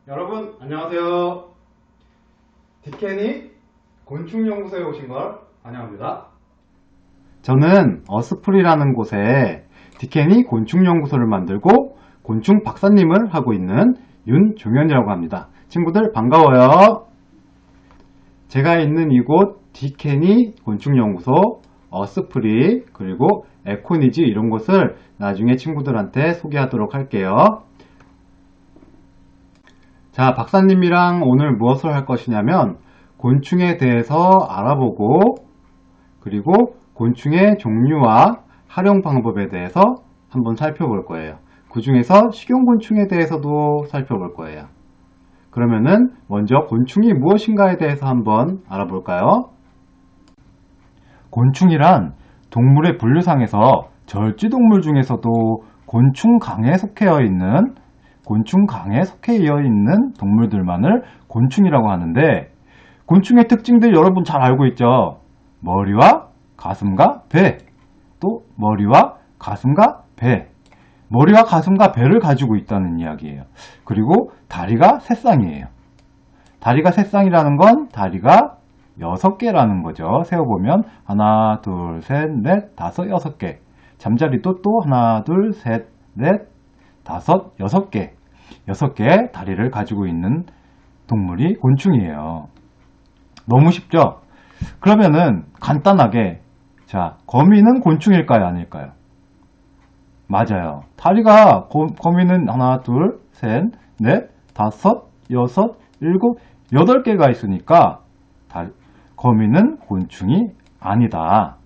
여러분 안녕하세요. 디케니 곤충연구소에 오신 걸 환영합니다. 저는 어스프리라는 곳에 디케니 곤충연구소를 만들고 곤충 박사님을 하고 있는 윤종현이라고 합니다. 친구들 반가워요. 제가 있는 이곳 디케니 곤충연구소, 어스프리, 그리고 에코니즈 이런 곳을 나중에 친구들한테 소개하도록 할게요. 자, 박사님이랑 오늘 무엇을 할 것이냐면 곤충에 대해서 알아보고 그리고 곤충의 종류와 활용 방법에 대해서 한번 살펴볼 거예요. 그 중에서 식용곤충에 대해서도 살펴볼 거예요. 그러면은 먼저 곤충이 무엇인가에 대해서 한번 알아볼까요? 곤충이란 동물의 분류상에서 절지동물 중에서도 곤충강에 속해 있는 동물들만을 곤충이라고 하는데, 곤충의 특징들 여러분 잘 알고 있죠? 머리와 가슴과 배, 또 머리와 가슴과 배, 머리와 가슴과 배를 가지고 있다는 이야기예요. 그리고 다리가 세 쌍이에요. 다리가 세 쌍이라는 건 다리가 6개라는 거죠. 세어보면 하나, 둘, 셋, 넷, 다섯, 6개. 잠자리도 또 하나, 둘, 셋, 넷, 다섯, 6개. 6개의 다리를 가지고 있는 동물이 곤충이에요. 너무 쉽죠? 그러면은 간단하게, 자, 거미는 곤충일까요? 아닐까요? 맞아요. 다리가 거미는 하나, 둘, 셋, 넷, 다섯, 여섯, 일곱, 8개가 있으니까 거미는 곤충이 아니다.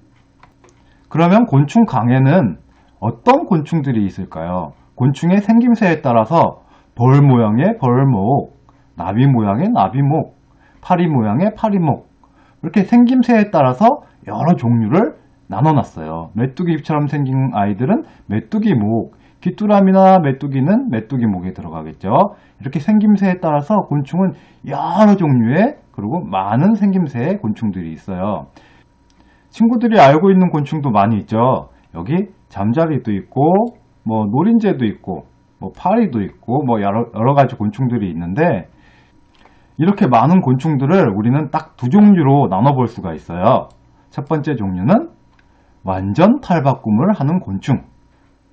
그러면 곤충 강에는 어떤 곤충들이 있을까요? 곤충의 생김새에 따라서 벌 모양의 벌목, 나비 모양의 나비목, 파리 모양의 파리목, 이렇게 생김새에 따라서 여러 종류를 나눠놨어요. 메뚜기처럼 생긴 아이들은 메뚜기목, 귀뚜라미나 메뚜기는 메뚜기목에 들어가겠죠. 이렇게 생김새에 따라서 곤충은 여러 종류의, 그리고 많은 생김새의 곤충들이 있어요. 친구들이 알고 있는 곤충도 많이 있죠. 여기 잠자리도 있고, 뭐 노린재도 있고, 뭐 파리도 있고, 뭐 여러 가지 곤충들이 있는데, 이렇게 많은 곤충들을 우리는 딱 두 종류로 나눠볼 수가 있어요. 첫 번째 종류는 완전 탈바꿈을 하는 곤충.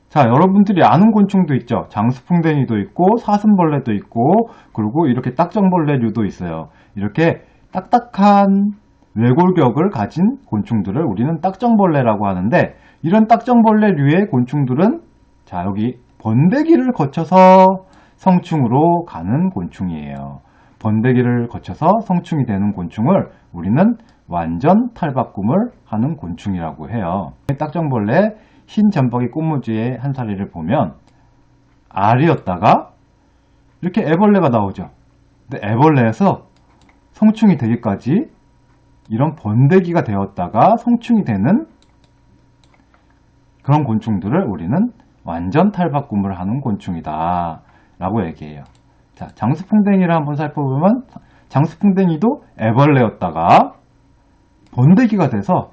자, 여러분들이 아는 곤충도 있죠. 장수풍뎅이도 있고, 사슴벌레도 있고, 그리고 이렇게 딱정벌레류도 있어요. 이렇게 딱딱한 외골격을 가진 곤충들을 우리는 딱정벌레라고 하는데, 이런 딱정벌레류의 곤충들은, 자, 여기 번데기를 거쳐서 성충으로 가는 곤충이에요. 번데기를 거쳐서 성충이 되는 곤충을 우리는 완전 탈바꿈을 하는 곤충이라고 해요. 딱정벌레 흰 점박이 꽃무지의 한 사례를 보면 알이었다가 이렇게 애벌레가 나오죠. 근데 애벌레에서 성충이 되기까지 이런 번데기가 되었다가 성충이 되는 그런 곤충들을 우리는 완전 탈바꿈을 하는 곤충이다 라고 얘기해요. 자, 장수풍뎅이를 한번 살펴보면 장수풍뎅이도 애벌레였다가 번데기가 돼서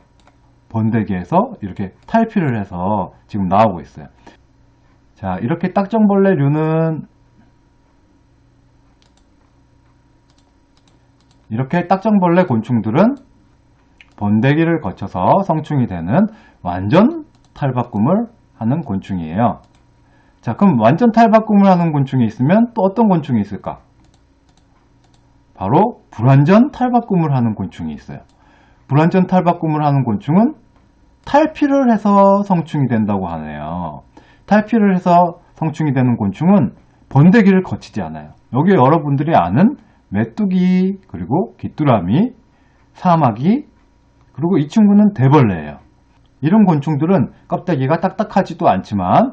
번데기에서 이렇게 탈피를 해서 지금 나오고 있어요. 자, 이렇게 딱정벌레류는 이렇게 딱정벌레 곤충들은 번데기를 거쳐서 성충이 되는 완전 탈바꿈을 하는 곤충이에요. 자, 그럼 완전 탈바꿈을 하는 곤충이 있으면 또 어떤 곤충이 있을까? 바로 불완전 탈바꿈을 하는 곤충이 있어요. 불완전 탈바꿈을 하는 곤충은 탈피를 해서 성충이 된다고 하네요. 탈피를 해서 성충이 되는 곤충은 번데기를 거치지 않아요. 여기 여러분들이 아는 메뚜기, 그리고 귀뚜라미, 사마귀, 그리고 이 친구는 대벌레예요. 이런 곤충들은 껍데기가 딱딱하지도 않지만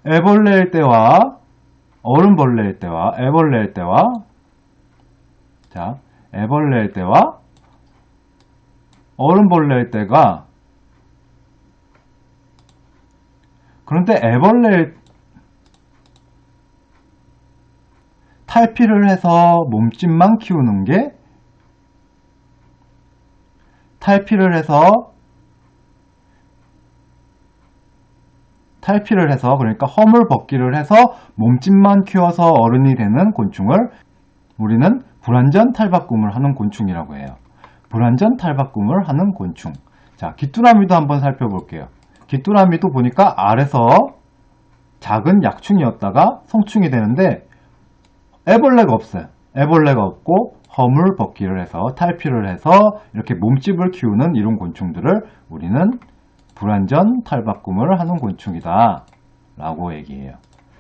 애벌레일 때와 어른벌레일 때와 애벌레일 때와 애벌레일 때와 어른벌레일 때가, 그런데 애벌레 탈피를 해서 몸집만 키우는 게 탈피를 해서 탈피를 해서, 그러니까 허물 벗기를 해서 몸집만 키워서 어른이 되는 곤충을 우리는 불완전 탈바꿈을 하는 곤충이라고 해요. 불완전 탈바꿈을 하는 곤충. 자, 귀뚜라미도 한번 살펴볼게요. 귀뚜라미도 보니까 알에서 작은 약충이었다가 성충이 되는데 애벌레가 없어요. 애벌레가 없고 허물 벗기를 해서 탈피를 해서 이렇게 몸집을 키우는 이런 곤충들을 우리는 불완전 탈바꿈을 하는 곤충이다 라고 얘기해요.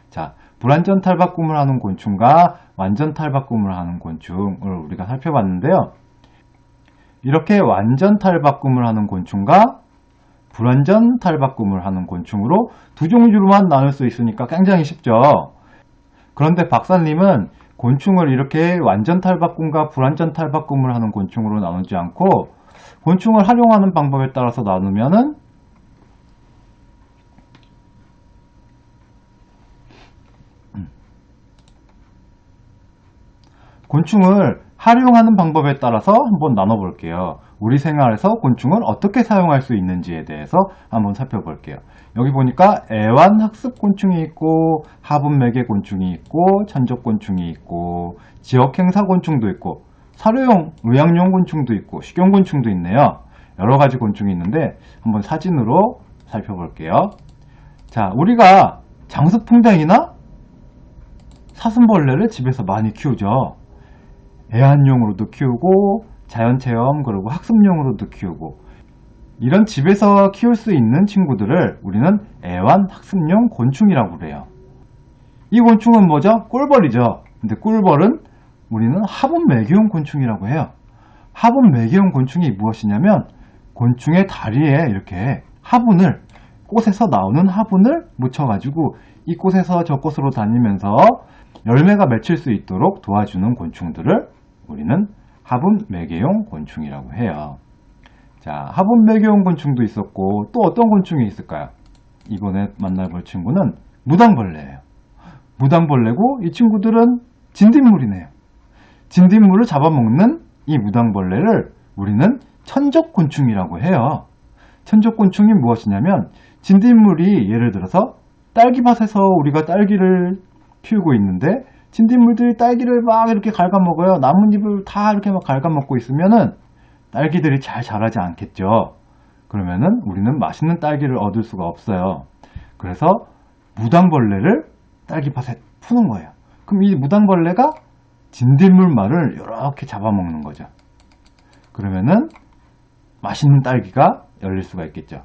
자, 불완전 탈바꿈을 하는 곤충과 완전 탈바꿈을 하는 곤충을 우리가 살펴봤는데요. 이렇게 완전 탈바꿈을 하는 곤충과 불완전 탈바꿈을 하는 곤충으로 두 종류로만 나눌 수 있으니까 굉장히 쉽죠. 그런데 박사님은 곤충을 이렇게 완전 탈바꿈과 불완전 탈바꿈을 하는 곤충으로 나누지 않고 곤충을 활용하는 방법에 따라서 나누면은 곤충을 활용하는 방법에 따라서 한번 나눠볼게요. 우리 생활에서 곤충을 어떻게 사용할 수 있는지에 대해서 한번 살펴볼게요. 여기 보니까 애완학습곤충이 있고 화분매개곤충이 있고 천적곤충이 있고 지역행사곤충도 있고 사료용, 의약용 곤충도 있고 식용곤충도 있네요. 여러가지 곤충이 있는데 한번 사진으로 살펴볼게요. 자, 우리가 장수풍뎅이나 사슴벌레를 집에서 많이 키우죠. 애완용으로도 키우고 자연체험 그리고 학습용으로도 키우고 이런 집에서 키울 수 있는 친구들을 우리는 애완학습용 곤충이라고 그래요. 이 곤충은 뭐죠? 꿀벌이죠. 근데 꿀벌은 우리는 화분매개용 곤충이라고 해요. 화분매개용 곤충이 무엇이냐면 곤충의 다리에 이렇게 화분을 꽃에서 나오는 화분을 묻혀가지고 이 꽃에서 저 꽃으로 다니면서 열매가 맺힐 수 있도록 도와주는 곤충들을 우리는 화분매개용 곤충이라고 해요. 자, 화분매개용 곤충도 있었고 또 어떤 곤충이 있을까요? 이번에 만나볼 친구는 무당벌레예요. 무당벌레고 이 친구들은 진딧물이네요. 진딧물을 잡아먹는 이 무당벌레를 우리는 천적곤충이라고 해요. 천적곤충이 무엇이냐면 진딧물이 예를 들어서 딸기밭에서 우리가 딸기를 키우고 있는데 진딧물들이 딸기를 막 이렇게 갉아먹어요. 나뭇잎을 다 이렇게 막 갉아먹고 있으면은 딸기들이 잘 자라지 않겠죠. 그러면은 우리는 맛있는 딸기를 얻을 수가 없어요. 그래서 무당벌레를 딸기밭에 푸는 거예요. 그럼 이 무당벌레가 진딧물말을 이렇게 잡아먹는 거죠. 그러면은 맛있는 딸기가 열릴 수가 있겠죠.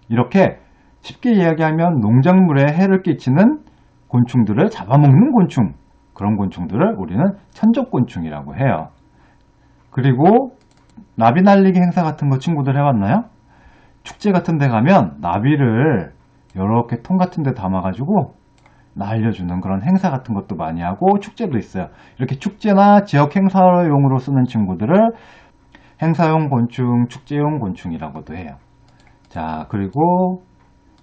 이렇게 쉽게 이야기하면 농작물에 해를 끼치는 곤충들을 잡아먹는 곤충, 그런 곤충들을 우리는 천적곤충이라고 해요. 그리고 나비 날리기 행사 같은 거 친구들 해봤나요? 축제 같은 데 가면 나비를 이렇게 통 같은 데 담아가지고 날려주는 그런 행사 같은 것도 많이 하고 축제도 있어요. 이렇게 축제나 지역 행사용으로 쓰는 친구들을 행사용 곤충, 축제용 곤충이라고도 해요. 자, 그리고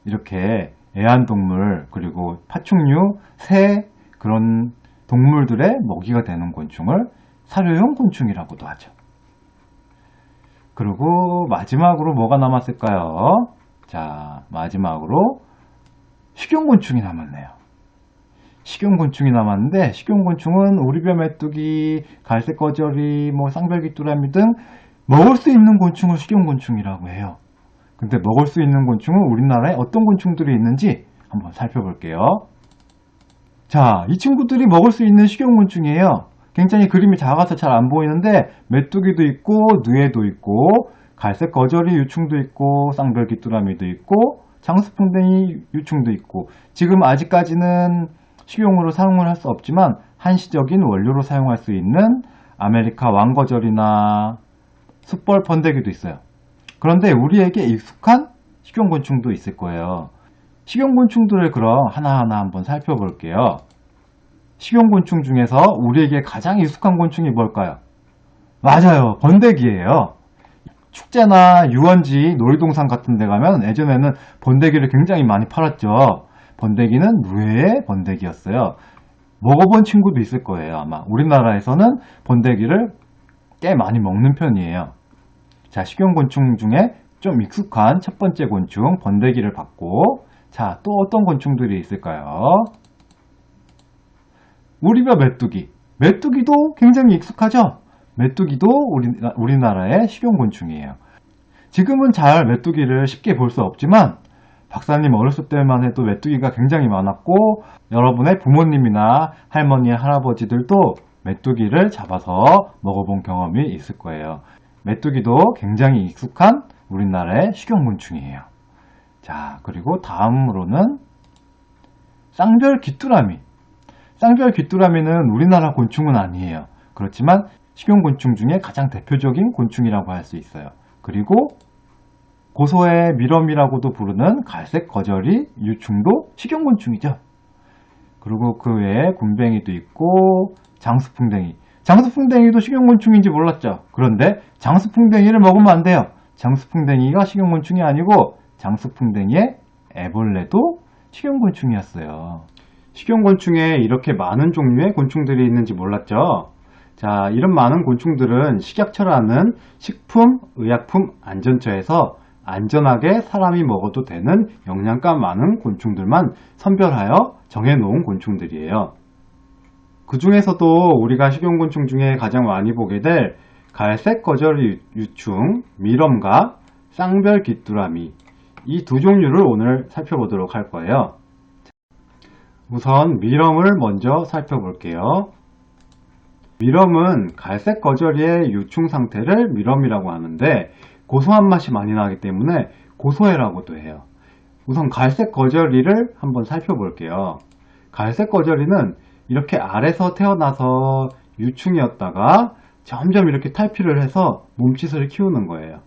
이렇게 애완동물, 그리고 파충류, 새, 그런 동물들의 먹이가 되는 곤충을 사료용 곤충이라고도 하죠. 그리고 마지막으로 뭐가 남았을까요? 자, 마지막으로 식용곤충이 남았네요. 식용곤충이 남았는데 식용곤충은 오리배 메뚜기, 갈색 거저리, 쌍별귀뚜라미 등 먹을 수 있는 곤충을 식용곤충이라고 해요. 근데 먹을 수 있는 곤충은 우리나라에 어떤 곤충들이 있는지 한번 살펴볼게요. 자, 이 친구들이 먹을 수 있는 식용곤충이에요. 굉장히 그림이 작아서 잘 안 보이는데 메뚜기도 있고 누에도 있고 갈색 거저리 유충도 있고 쌍별귀뚜라미도 있고 장수풍뎅이 유충도 있고 지금 아직까지는 식용으로 사용을 할 수 없지만 한시적인 원료로 사용할 수 있는 아메리카 왕거절이나 숯벌 번데기도 있어요. 그런데 우리에게 익숙한 식용곤충도 있을 거예요. 식용곤충들을 그럼 하나하나 한번 살펴볼게요. 식용곤충 중에서 우리에게 가장 익숙한 곤충이 뭘까요? 맞아요. 번데기예요. 축제나 유원지, 놀이동산 같은 데 가면 예전에는 번데기를 굉장히 많이 팔았죠. 번데기는 무회의 번데기였어요. 먹어본 친구도 있을 거예요. 아마 우리나라에서는 번데기를 꽤 많이 먹는 편이에요. 자, 식용곤충 중에 좀 익숙한 첫 번째 곤충 번데기를 봤고, 자, 또 어떤 곤충들이 있을까요? 우리별 메뚜기. 메뚜기도 굉장히 익숙하죠? 메뚜기도 우리나라의 식용곤충이에요. 지금은 잘 메뚜기를 쉽게 볼 수 없지만 박사님 어렸을 때만 해도 메뚜기가 굉장히 많았고 여러분의 부모님이나 할머니, 할아버지들도 메뚜기를 잡아서 먹어본 경험이 있을 거예요. 메뚜기도 굉장히 익숙한 우리나라의 식용곤충이에요. 자, 그리고 다음으로는 쌍별 귀뚜라미. 쌍별 귀뚜라미는 우리나라 곤충은 아니에요. 그렇지만 식용곤충 중에 가장 대표적인 곤충이라고 할 수 있어요. 그리고 고소의 미럼이라고도 부르는 갈색 거저리 유충도 식용곤충이죠. 그리고 그 외에 굼벵이도 있고 장수풍뎅이. 장수풍뎅이도 식용곤충인지 몰랐죠. 그런데 장수풍뎅이를 먹으면 안 돼요. 장수풍뎅이가 식용곤충이 아니고 장수풍뎅이의 애벌레도 식용곤충이었어요. 식용곤충에 이렇게 많은 종류의 곤충들이 있는지 몰랐죠. 자, 이런 많은 곤충들은 식약처라는 식품의약품안전처에서 안전하게 사람이 먹어도 되는 영양가 많은 곤충들만 선별하여 정해놓은 곤충들이에요. 그 중에서도 우리가 식용곤충 중에 가장 많이 보게 될 갈색 거저리 유충, 미럼과 쌍별 귀뚜라미, 이 두 종류를 오늘 살펴보도록 할 거예요. 우선 미럼을 먼저 살펴볼게요. 미럼은 갈색 거저리의 유충 상태를 미럼이라고 하는데 고소한 맛이 많이 나기 때문에 고소해라고도 해요. 우선 갈색 거저리를 한번 살펴볼게요. 갈색 거저리는 이렇게 알에서 태어나서 유충이었다가 점점 이렇게 탈피를 해서 몸짓을 키우는 거예요.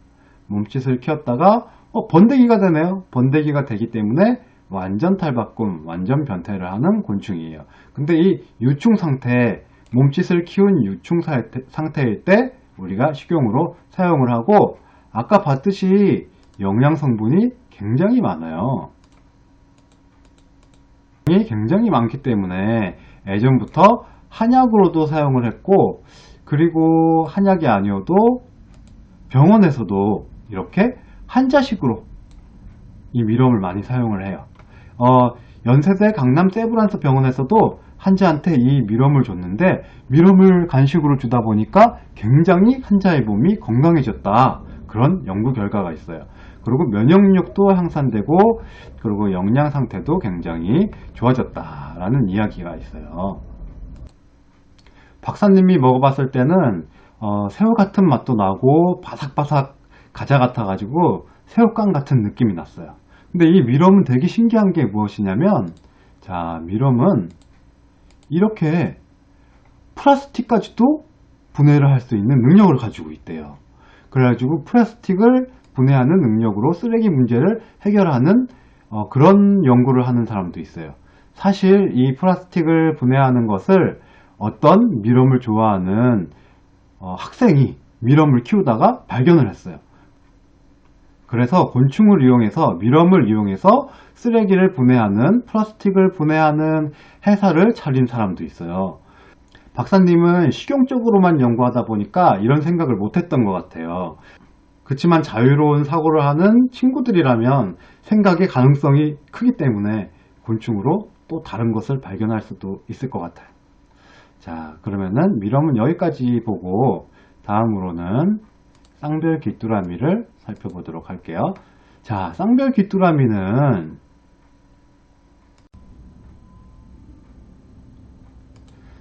몸짓을 키웠다가 번데기가 되네요. 번데기가 되기 때문에 완전 탈바꿈, 완전 변태를 하는 곤충이에요. 근데 이 유충 상태, 몸짓을 키운 유충 상태일 때 우리가 식용으로 사용을 하고 아까 봤듯이 영양 성분이 굉장히 많아요. 굉장히 많기 때문에 예전부터 한약으로도 사용을 했고 그리고 한약이 아니어도 병원에서도 이렇게 한자식으로 이 미럼을 많이 사용을 해요. 연세대 강남 세브란스 병원에서도 환자한테 이 미럼을 줬는데 미럼을 간식으로 주다 보니까 굉장히 환자의 몸이 건강해졌다. 그런 연구 결과가 있어요. 그리고 면역력도 향상되고 그리고 영양 상태도 굉장히 좋아졌다라는 이야기가 있어요. 박사님이 먹어봤을 때는 새우 같은 맛도 나고 바삭바삭 과자 같아가지고 새우깡 같은 느낌이 났어요. 근데 이 미럼은 되게 신기한 게 무엇이냐면 자, 미럼은 이렇게 플라스틱까지도 분해를 할 수 있는 능력을 가지고 있대요. 그래가지고 플라스틱을 분해하는 능력으로 쓰레기 문제를 해결하는 그런 연구를 하는 사람도 있어요. 사실 이 플라스틱을 분해하는 것을 어떤 미럼을 좋아하는 학생이 미럼을 키우다가 발견을 했어요. 그래서 곤충을 이용해서 미럼을 이용해서 쓰레기를 분해하는 플라스틱을 분해하는 회사를 차린 사람도 있어요. 박사님은 식용적으로만 연구하다 보니까 이런 생각을 못했던 것 같아요. 그렇지만 자유로운 사고를 하는 친구들이라면 생각의 가능성이 크기 때문에 곤충으로 또 다른 것을 발견할 수도 있을 것 같아요. 자, 그러면은 미럼은 여기까지 보고 다음으로는 쌍별 귀뚜라미를 살펴보도록 할게요. 자, 쌍별 귀뚜라미는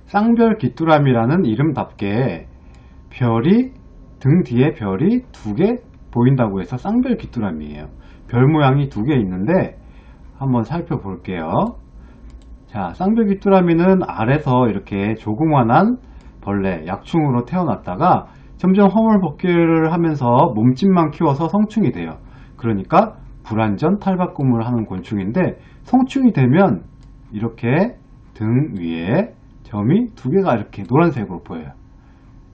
쌍별 귀뚜라미라는 이름답게 등 뒤에 별이 2개 보인다고 해서 쌍별 귀뚜라미예요. 별 모양이 2개 있는데 한번 살펴볼게요. 자, 쌍별 귀뚜라미는 알에서 이렇게 조그만한 벌레, 약충으로 태어났다가 점점 허물벗기를 하면서 몸집만 키워서 성충이 돼요. 그러니까 불완전 탈바꿈을 하는 곤충인데 성충이 되면 이렇게 등 위에 점이 2개가 이렇게 노란색으로 보여요.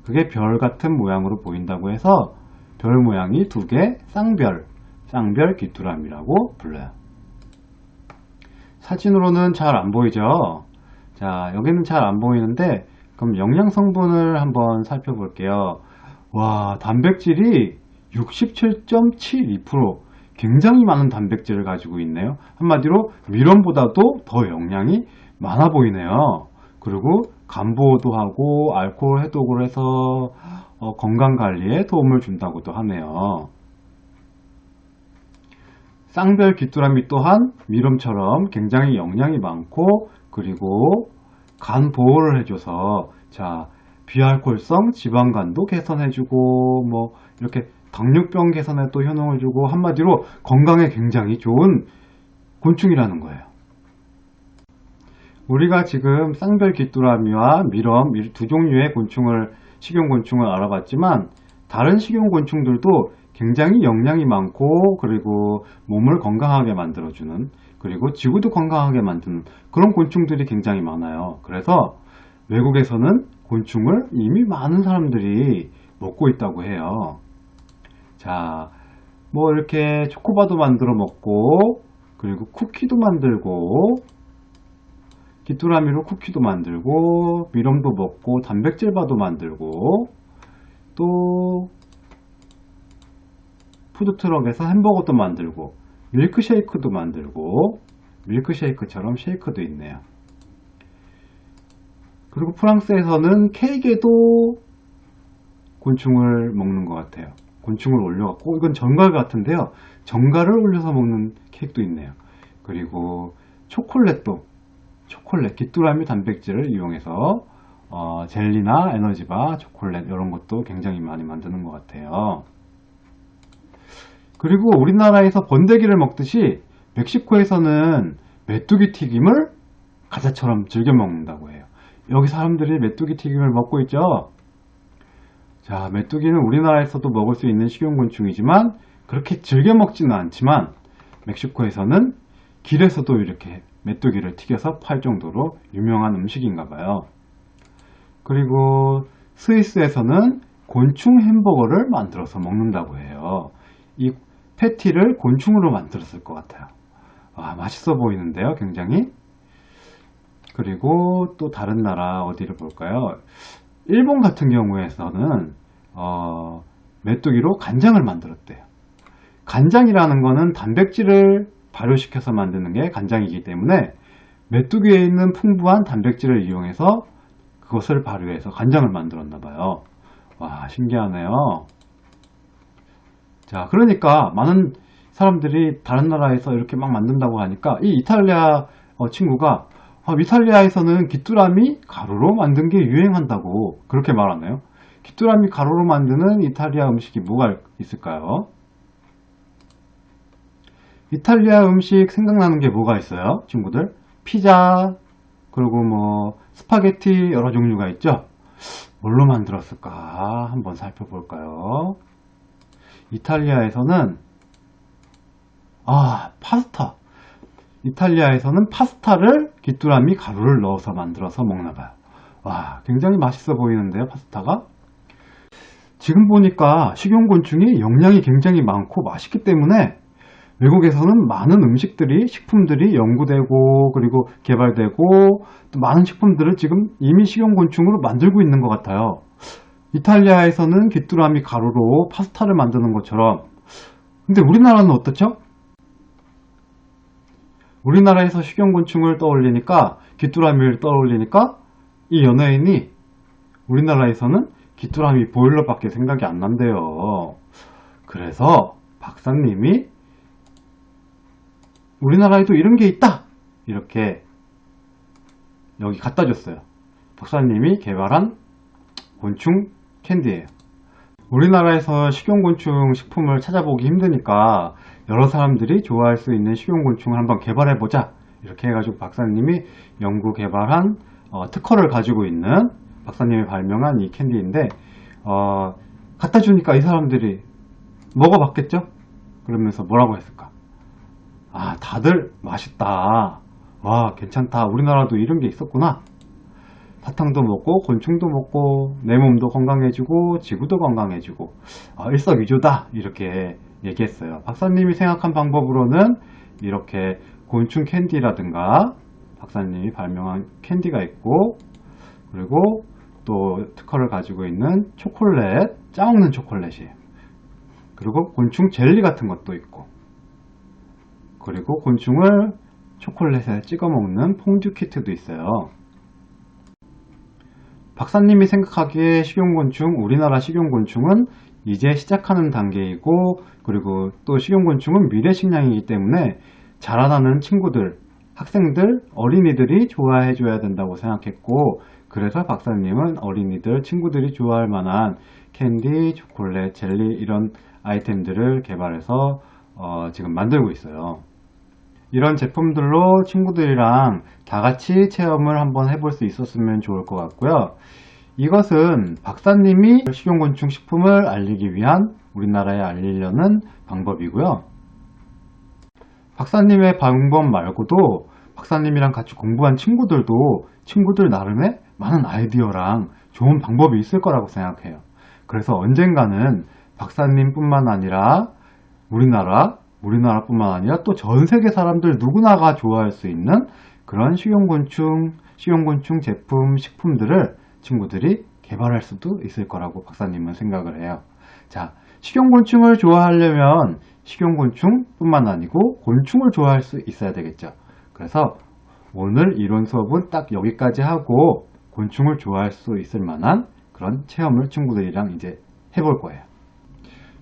그게 별 같은 모양으로 보인다고 해서 별 모양이 2개 쌍별 귀뚜라미라고 불러요. 사진으로는 잘 안 보이죠? 자, 여기는 잘 안 보이는데 그럼 영양 성분을 한번 살펴볼게요. 와, 단백질이 67.72%, 굉장히 많은 단백질을 가지고 있네요. 한마디로 밀원보다도 더 영양이 많아 보이네요. 그리고 간보호도 하고 알코올 해독을 해서 건강관리에 도움을 준다고도 하네요. 쌍별 귀뚜라미 또한 미럼처럼 굉장히 영양이 많고, 그리고 간 보호를 해줘서 비알코올성 지방간도 개선해주고, 이렇게 당뇨병 개선에 또 효능을 주고, 한마디로 건강에 굉장히 좋은 곤충이라는 거예요. 우리가 지금 쌍별 귀뚜라미와 미럼 두 종류의 식용곤충을 알아봤지만, 다른 식용곤충들도 굉장히 영양이 많고, 그리고 몸을 건강하게 만들어주는, 그리고 지구도 건강하게 만드는 그런 곤충들이 굉장히 많아요. 그래서 외국에서는 곤충을 이미 많은 사람들이 먹고 있다고 해요. 이렇게 초코바도 만들어 먹고, 그리고 쿠키도 만들고, 귀뚜라미로 쿠키도 만들고, 미럼도 먹고, 단백질바도 만들고, 또 푸드트럭에서 햄버거도 만들고, 밀크쉐이크도 만들고, 밀크쉐이크처럼 쉐이크도 있네요. 그리고 프랑스에서는 케이크에도 곤충을 먹는 것 같아요. 곤충을 올려갖고, 이건 전갈 같은데요. 전갈을 올려서 먹는 케이크도 있네요. 그리고 초콜릿, 귀뚜라미 단백질을 이용해서 젤리나 에너지바, 초콜릿 이런 것도 굉장히 많이 만드는 것 같아요. 그리고 우리나라에서 번데기를 먹듯이 멕시코에서는 메뚜기 튀김을 과자처럼 즐겨 먹는다고 해요. 여기 사람들이 메뚜기 튀김을 먹고 있죠. 메뚜기는 우리나라에서도 먹을 수 있는 식용곤충이지만 그렇게 즐겨 먹지는 않지만, 멕시코에서는 길에서도 이렇게 메뚜기를 튀겨서 팔 정도로 유명한 음식인가 봐요. 그리고 스위스에서는 곤충 햄버거를 만들어서 먹는다고 해요. 이 패티를 곤충으로 만들었을 것 같아요. 맛있어 보이는데요, 굉장히. 그리고 또 다른 나라 어디를 볼까요? 일본 같은 경우에서는 메뚜기로 간장을 만들었대요. 간장이라는 거는 단백질을 발효시켜서 만드는 게 간장이기 때문에 메뚜기에 있는 풍부한 단백질을 이용해서 그것을 발효해서 간장을 만들었나 봐요. 와, 신기하네요. 그러니까 많은 사람들이 다른 나라에서 이렇게 막 만든다고 하니까, 이 이탈리아 친구가 이탈리아에서는 귀뚜라미 가루로 만든 게 유행한다고 그렇게 말하네요. 귀뚜라미 가루로 만드는 이탈리아 음식이 뭐가 있을까요? 이탈리아 음식 생각나는 게 뭐가 있어요, 친구들? 피자, 그리고 스파게티 여러 종류가 있죠? 뭘로 만들었을까? 한번 살펴볼까요? 이탈리아에서는 파스타. 이탈리아에서는 파스타를 귀뚜라미 가루를 넣어서 만들어서 먹나봐요. 와, 굉장히 맛있어 보이는데요, 파스타가? 지금 보니까 식용곤충이 영양이 굉장히 많고 맛있기 때문에 외국에서는 많은 식품들이 연구되고, 그리고 개발되고, 또 많은 식품들을 지금 이미 식용곤충으로 만들고 있는 것 같아요. 이탈리아에서는 귀뚜라미 가루로 파스타를 만드는 것처럼. 근데 우리나라는 어떻죠? 우리나라에서 식용곤충을 떠올리니까, 귀뚜라미를 떠올리니까, 이 연예인이 우리나라에서는 귀뚜라미 보일러밖에 생각이 안 난대요. 그래서 박사님이 우리나라에도 이런 게 있다! 이렇게 여기 갖다 줬어요. 박사님이 개발한 곤충 캔디예요. 우리나라에서 식용곤충 식품을 찾아보기 힘드니까 여러 사람들이 좋아할 수 있는 식용곤충을 한번 개발해보자, 이렇게 해가지고 박사님이 연구 개발한 특허를 가지고 있는, 박사님이 발명한 이 캔디인데, 갖다 주니까 이 사람들이 먹어봤겠죠? 그러면서 뭐라고 했을까? 다들 맛있다, 와 괜찮다, 우리나라도 이런 게 있었구나, 사탕도 먹고 곤충도 먹고 내 몸도 건강해지고 지구도 건강해지고 일석이조다, 이렇게 얘기했어요. 박사님이 생각한 방법으로는 이렇게 곤충 캔디라든가 박사님이 발명한 캔디가 있고, 그리고 또 특허를 가지고 있는 초콜릿, 짜먹는 초콜릿이에요. 그리고 곤충 젤리 같은 것도 있고, 그리고 곤충을 초콜릿에 찍어 먹는 퐁듀 키트도 있어요. 박사님이 생각하기에 식용곤충, 우리나라 식용곤충은 이제 시작하는 단계이고, 그리고 또 식용곤충은 미래 식량이기 때문에 자라나는 친구들, 학생들, 어린이들이 좋아해 줘야 된다고 생각했고, 그래서 박사님은 어린이들, 친구들이 좋아할 만한 캔디, 초콜릿, 젤리 이런 아이템들을 개발해서 지금 만들고 있어요. 이런 제품들로 친구들이랑 다 같이 체험을 한번 해볼 수 있었으면 좋을 것 같고요. 이것은 박사님이 식용곤충 식품을 알리기 위한 우리나라에 알리려는 방법이고요. 박사님의 방법 말고도 박사님이랑 같이 공부한 친구들도 친구들 나름의 많은 아이디어랑 좋은 방법이 있을 거라고 생각해요. 그래서 언젠가는 박사님뿐만 아니라 우리나라뿐만 아니라 또 전 세계 사람들 누구나가 좋아할 수 있는 그런 식용곤충 제품, 식품들을 친구들이 개발할 수도 있을 거라고 박사님은 생각을 해요. 자, 식용곤충을 좋아하려면 식용곤충뿐만 아니고 곤충을 좋아할 수 있어야 되겠죠. 그래서 오늘 이론 수업은 딱 여기까지 하고 곤충을 좋아할 수 있을 만한 그런 체험을 친구들이랑 이제 해볼 거예요.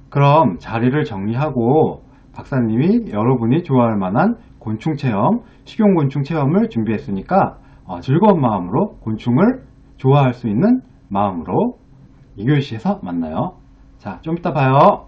그럼 자리를 정리하고 박사님이 여러분이 좋아할 만한 곤충 체험, 식용곤충 체험을 준비했으니까 즐거운 마음으로 곤충을 좋아할 수 있는 마음으로 2교시에서 만나요. 자, 좀 이따 봐요.